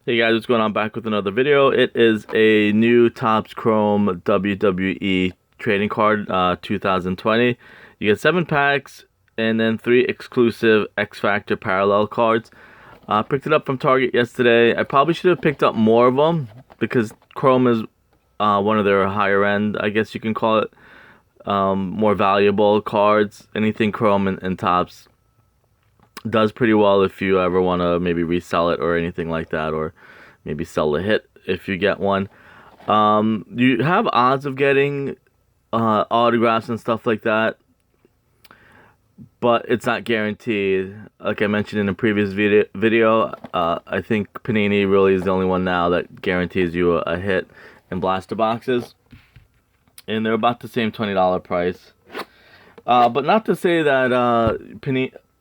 Hey guys, what's going on? Back with another video. It is a new Topps Chrome WWE trading card 2020. You get 7 packs and then 3 exclusive X Factor parallel cards. Picked it up from Target yesterday. I probably should have picked up more of them because Chrome is one of their higher end, I guess you can call it, more valuable cards. Anything Chrome and Topps does pretty well if you ever want to maybe resell it or anything like that, or maybe sell the hit if you get one. You have odds of getting autographs and stuff like that, but it's not guaranteed. Like I mentioned in a previous video, I think Panini really is the only one now that guarantees you a hit in blaster boxes, and they're about the same $20 price. But not to say that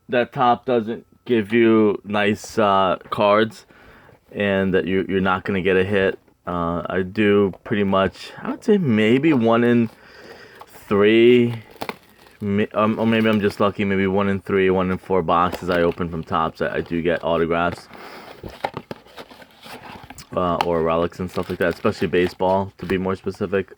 that Top doesn't give you nice cards and that you're not going to get a hit. I do pretty much, I would say maybe 1 in 3, or maybe I'm just lucky, maybe 1 in 3, 1 in 4 boxes I open from Topps. I do get autographs or relics and stuff like that, especially baseball, to be more specific.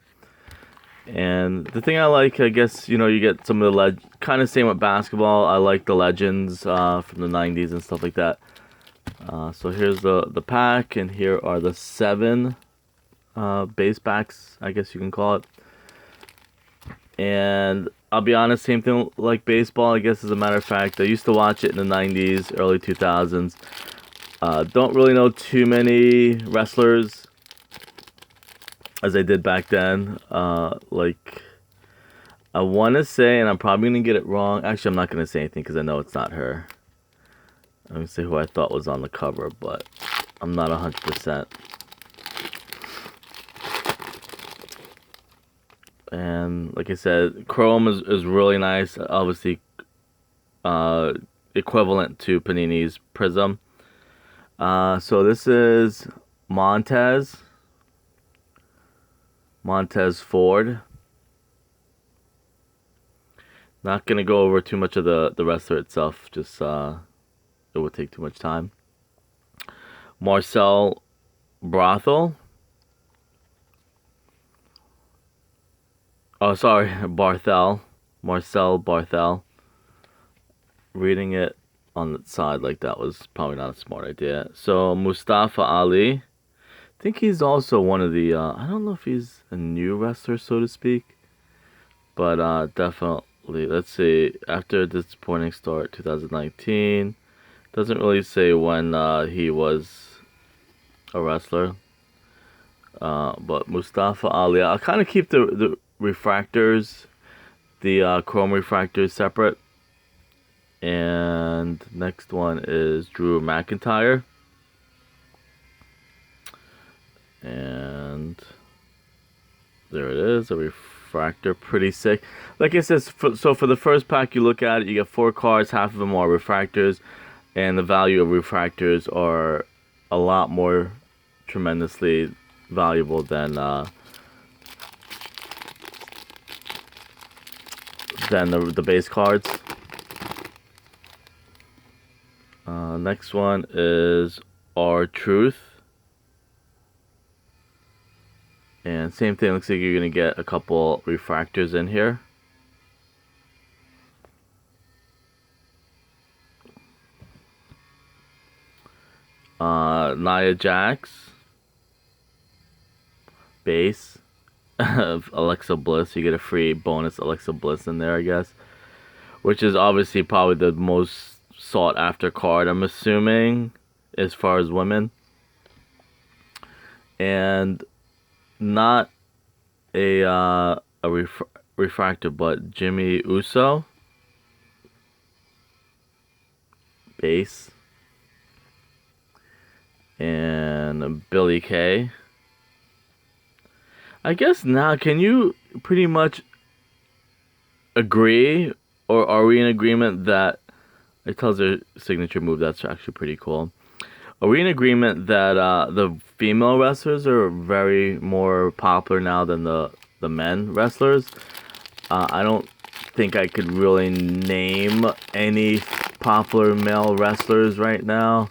And the thing I like, I guess, you get some of the kind of same with basketball. I like the legends from the 90s and stuff like that. So here's the pack, and here are the 7 base packs, I guess you can call it. And I'll be honest, same thing like baseball, I guess, as a matter of fact. I used to watch it in the 90s, early 2000s. Don't really know too many wrestlers as I did back then. Like, I want to say, and I'm probably going to get it wrong. Actually, I'm not going to say anything because I know it's not her. I'm going to say who I thought was on the cover, but I'm not 100%. And like I said, Chrome is really nice. Obviously, equivalent to Panini's Prism. So this is Montez Ford. Not gonna go over too much of the wrestler itself. Just it would take too much time. Marcel Brothel. Oh, sorry, Barthel. Marcel Barthel. Reading it on the side like that was probably not a smart idea. So Mustafa Ali. I think he's also one of the, I don't know if he's a new wrestler, so to speak. But definitely, let's see, after a disappointing start, 2019. Doesn't really say when he was a wrestler. But Mustafa Ali, I'll kind of keep the refractors, the chrome refractors separate. And next one is Drew McIntyre. And there it is, a refractor, pretty sick. Like I said, so for the first pack, you look at it, you get 4 cards, half of them are refractors, and the value of refractors are a lot more tremendously valuable than the base cards. Next one is R-Truth. And same thing, looks like you're going to get a couple refractors in here. Nia Jax. Base. Alexa Bliss. You get a free bonus Alexa Bliss in there, I guess. Which is obviously probably the most sought after card, I'm assuming, as far as women. And not a refractor, but Jimmy Uso. Base. And Billy Kay. I guess now, can you pretty much agree, or are we in agreement that it tells their signature move? That's actually pretty cool. Are we in agreement that the female wrestlers are very more popular now than the men wrestlers? I don't think I could really name any popular male wrestlers right now.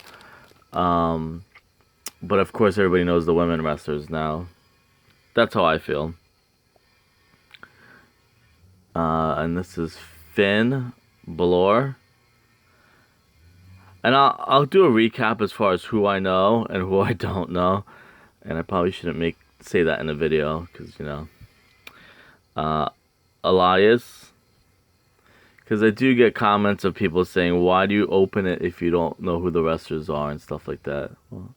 But of course, everybody knows the women wrestlers now. That's how I feel. And this is Finn Balor. And I'll do a recap as far as who I know and who I don't know. And I probably shouldn't say that in a video because, you know. Elias. Because I do get comments of people saying, why do you open it if you don't know who the wrestlers are and stuff like that. Well,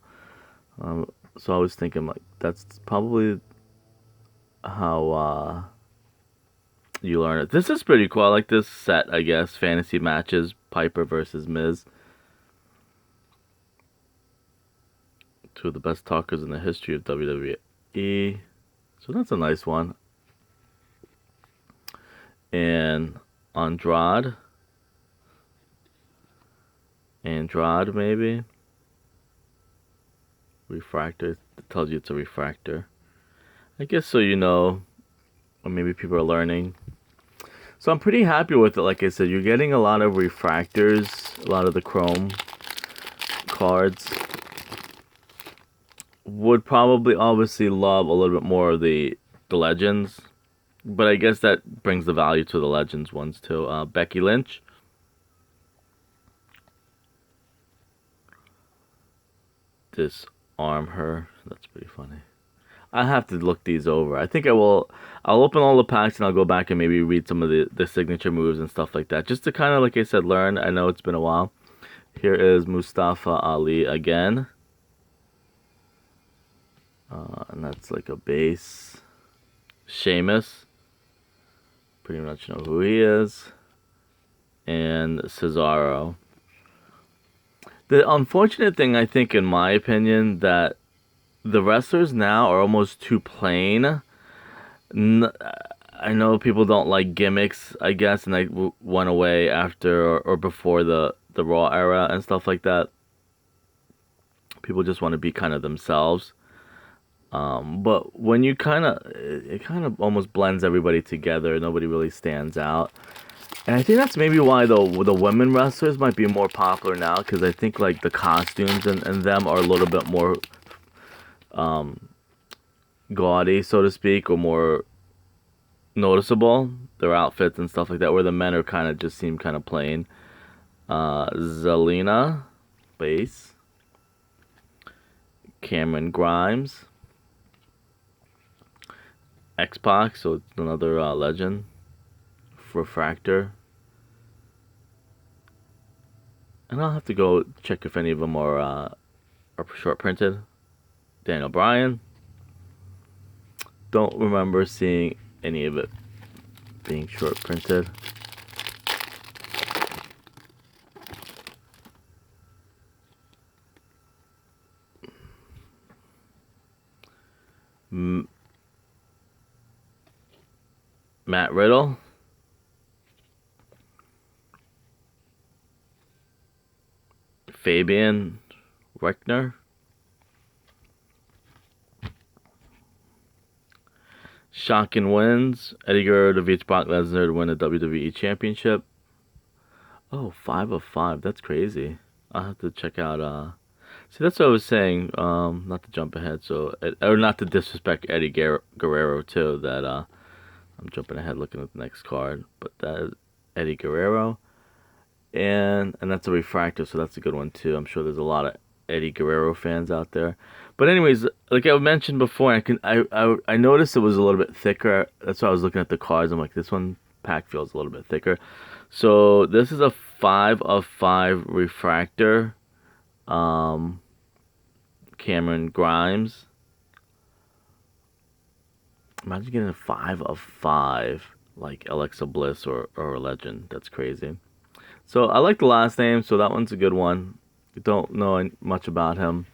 so I was thinking, like, that's probably how you learn it. This is pretty cool. I like this set, I guess. Fantasy matches, Piper versus Miz. Two of the best talkers in the history of WWE. So that's a nice one. And Andrade, maybe. Refractor. It tells you it's a refractor. I guess so, you know, or maybe people are learning. So I'm pretty happy with it. Like I said, you're getting a lot of refractors, a lot of the chrome cards. Would probably obviously love a little bit more of the legends. But I guess that brings the value to the Legends ones too. Becky Lynch. Disarm her. That's pretty funny. I have to look these over. I think I will. I'll open all the packs and I'll go back and maybe read some of the signature moves and stuff like that. Just to kind of, like I said, learn. I know it's been a while. Here is Mustafa Ali again. And that's like a base. Sheamus. Pretty much know who he is. And Cesaro. The unfortunate thing, I think, in my opinion, that the wrestlers now are almost too plain. I know people don't like gimmicks, I guess, and they went away after or before the Raw era and stuff like that. People just want to be kind of themselves. But when you it kind of almost blends everybody together. Nobody really stands out. And I think that's maybe why the women wrestlers might be more popular now, because I think like the costumes and them are a little bit more gaudy, so to speak, or more noticeable. Their outfits and stuff like that, where the men are kind of just seem kind of plain. Zelina, base. Cameron Grimes. X-Pac, so it's another legend. Refractor. And I'll have to go check if any of them are short printed. Daniel Bryan. Don't remember seeing any of it being short printed. Matt Riddle. Fabian Reichner. Shocking wins. Eddie Guerrero defeats Brock Lesnar to win the WWE Championship. Oh, 5 of 5. That's crazy. I'll have to check out. See, that's what I was saying. Not to jump ahead, or not to disrespect Eddie Guerrero too. That I'm jumping ahead, looking at the next card. But that is Eddie Guerrero. And that's a refractor, so that's a good one too. I'm sure there's a lot of Eddie Guerrero fans out there. But anyways, like I mentioned before, I noticed it was a little bit thicker. That's why I was looking at the cards. I'm like, this one pack feels a little bit thicker. So this is a 5 of 5 refractor. Cameron Grimes. Imagine getting a 5 of 5 like Alexa Bliss or a legend. That's crazy. So I like the last name, so that one's a good one. Don't know much about him.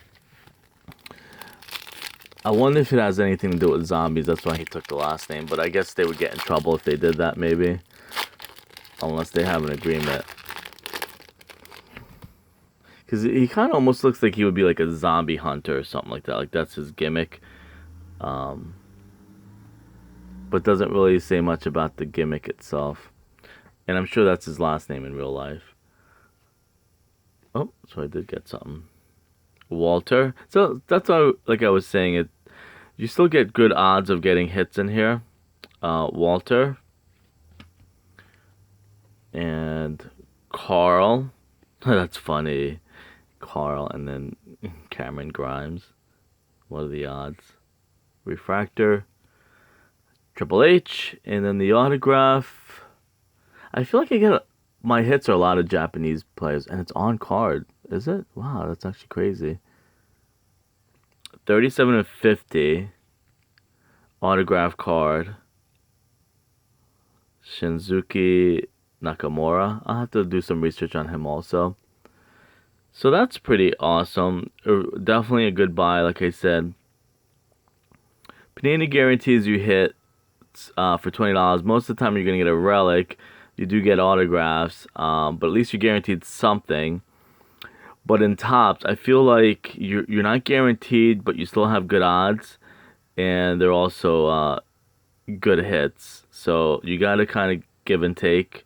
I wonder if it has anything to do with zombies. That's why he took the last name. But I guess they would get in trouble if they did that, maybe. Unless they have an agreement. Because he kind of almost looks like he would be like a zombie hunter or something like that. Like that's his gimmick. But doesn't really say much about the gimmick itself. And I'm sure that's his last name in real life. Oh, so I did get something. Walter. So that's why, like I was saying, you still get good odds of getting hits in here. Walter and Carl. That's funny. Carl and then Cameron Grimes. What are the odds? Refractor, Triple H, and then the autograph. I feel like my hits are a lot of Japanese players, and it's on card. Is it? Wow, that's actually crazy. 37 of 50 autograph card. Shinzuki Nakamura. I'll have to do some research on him also. So that's pretty awesome. Definitely a good buy, like I said. Panini guarantees you hit for $20. Most of the time you're going to get a relic. You do get autographs, but at least you're guaranteed something. But in Topps, I feel like you're not guaranteed, but you still have good odds, and they're also good hits. So you got to kind of give and take.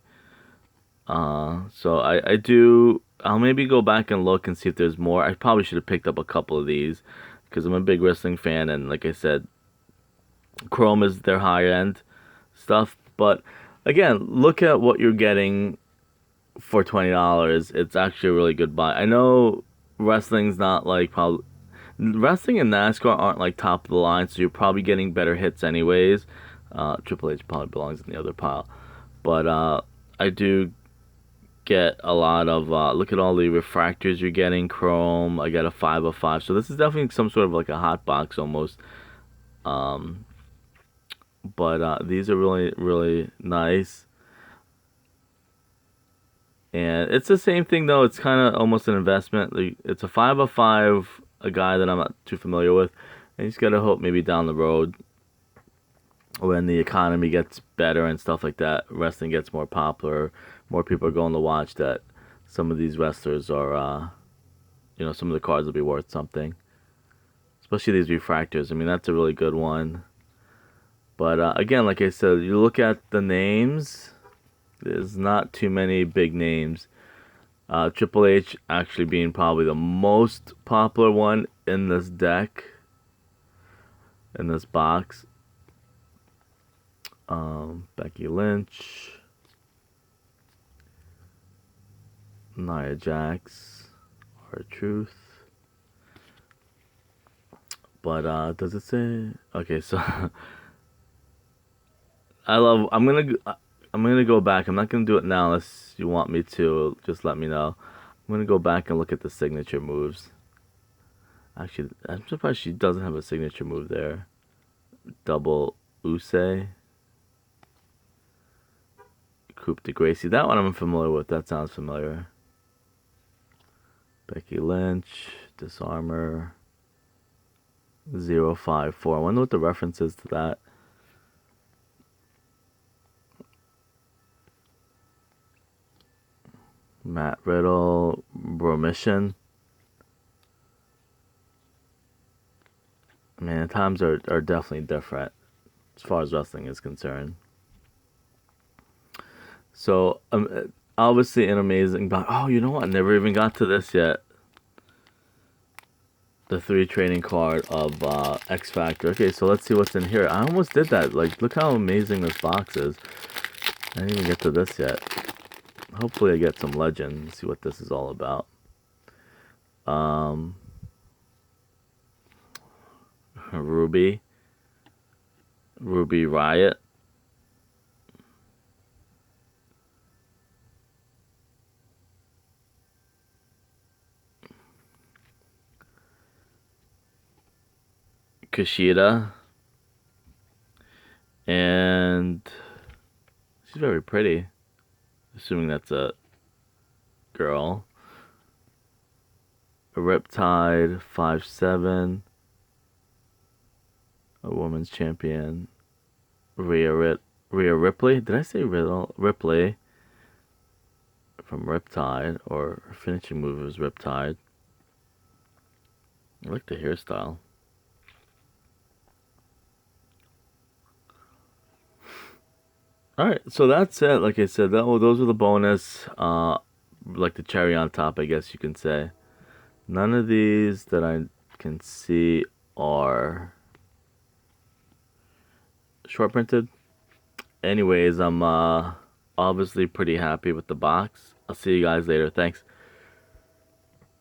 So I'll maybe go back and look and see if there's more. I probably should have picked up a couple of these because I'm a big wrestling fan, and like I said, Chrome is their high end stuff. But again, look at what you're getting for $20. It's actually a really good buy. I know wrestling's not like probably wrestling and NASCAR aren't like top of the line, so you're probably getting better hits anyways. Triple H probably belongs in the other pile, but I do get a lot of look at all the refractors you're getting. Chrome, I got a 5 of 5, so this is definitely some sort of like a hot box almost. But these are really nice. And it's the same thing though. It's kind of almost an investment. It's a 5 of 5, a guy that I'm not too familiar with. And you just gotta hope maybe down the road, when the economy gets better and stuff like that, wrestling gets more popular, more people are going to watch, that some of these wrestlers are, some of the cards will be worth something. Especially these refractors. I mean, that's a really good one. But again, like I said, you look at the names, there's not too many big names. Triple H actually being probably the most popular one in this deck, in this box. Becky Lynch, Nia Jax, R-Truth. But does it say? Okay, so I'm gonna go back. I'm not gonna do it now unless you want me to. Just let me know. I'm gonna go back and look at the signature moves. Actually, I'm surprised she doesn't have a signature move there. Double Usay. Coupe de Gracie. That one I'm familiar with. That sounds familiar. Becky Lynch. Disarmor. 054. I wonder what the reference is to that. Matt Riddle. Bromission. Man, times are definitely different as far as wrestling is concerned. So, obviously an amazing box. Oh, you know what? I never even got to this yet. The 3 trading card of X Factor. Okay, so let's see what's in here. I almost did that. Like, look how amazing this box is. I didn't even get to this yet. Hopefully I get some legend. See what this is all about. Ruby Riot. Kushida. And she's very pretty. Assuming that's a girl. A Riptide 5'7". A women's champion. Rhea Ripley. Did I say Ripley? From Riptide, or her finishing move was Riptide. I like the hairstyle. Alright, so that's it. Like I said, those are the bonus. Like the cherry on top, I guess you can say. None of these that I can see are short printed. Anyways, I'm obviously pretty happy with the box. I'll see you guys later. Thanks.